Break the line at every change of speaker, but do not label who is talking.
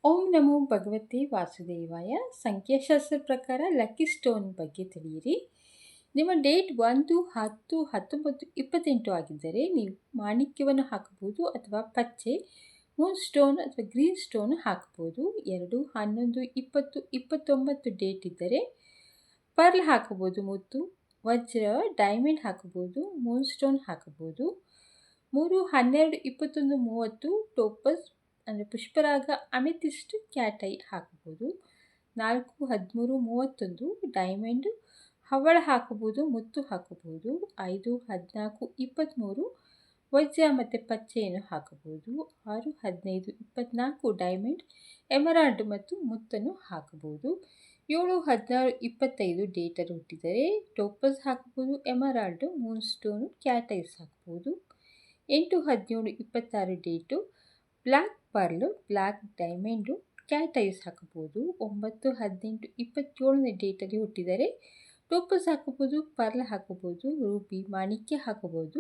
ಓಂ ನಮೋ ಭಗವತೆ ವಾಸುದೇವಾಯ. ಸಂಖ್ಯಾಶಾಸ್ತ್ರ ಪ್ರಕಾರ ಲಕ್ಕಿ ಸ್ಟೋನ್ ಬಗ್ಗೆ ತಿಳಿಯಿರಿ. ನಿಮ್ಮ ಡೇಟ್ 1, 10, 19, 28 ಆಗಿದ್ದರೆ ನೀವು ಮಾಣಿಕ್ಯವನ್ನು ಹಾಕಬಹುದು ಅಥವಾ ಪಚ್ಚೆ ಮೂನ್ ಸ್ಟೋನ್ ಅಥವಾ ಗ್ರೀನ್ ಸ್ಟೋನ್ ಹಾಕಬಹುದು. 2, 11, 20, 29 ಡೇಟ್ ಇದ್ದರೆ ಪರ್ಲ್ ಹಾಕಬಹುದು, ಮುತ್ತು, ವಜ್ರ, ಡೈಮಂಡ್ ಹಾಕಬಹುದು, ಮೂನ್ ಸ್ಟೋನ್ ಹಾಕಬಹುದು. 3, 12, 21, 30 ಟೋಪಸ್ ಅಂದರೆ ಪುಷ್ಪರಾಗ, ಅಮೆಥಿಸ್ಟ್, ಕ್ಯಾಟೈ ಹಾಕಬಹುದು. 4, 13, 31 ಡೈಮಂಡ್, ಹವಳ ಹಾಕಬಹುದು, ಮುತ್ತು ಹಾಕಬಹುದು. 5, 14, 23 ವಜ್ರ ಮತ್ತು ಪಚ್ಚೆಯನ್ನು ಹಾಕಬಹುದು. 6, 15, 24 ಡೈಮಂಡ್, ಎಮರಾಲ್ಡ್ ಮತ್ತು ಮುತ್ತನ್ನು ಹಾಕಬಹುದು. 7, 16, 25 ಡೇಟಲ್ಲಿ ಹುಟ್ಟಿದರೆ ಟೋಪಸ್ ಹಾಕಬಹುದು, ಎಮರಾಲ್ಡ್, ಮೂನ್ ಸ್ಟೋನು, ಕ್ಯಾಟೈಸ್ ಹಾಕಬಹುದು. 8, 17, 26 date black pearl, black diamond, cat's eyes ಹಾಕಬಹುದು. 9, 18, 27ನೇ ಡೇಟಲ್ಲಿ ಹುಟ್ಟಿದರೆ ಟೋಪಸ್ ಹಾಕಬಹುದು, ಪರ್ಲ್ ಹಾಕಬಹುದು, ರೂಬಿ, ಮಾಣಿಕ್ಯ ಹಾಕಬಹುದು,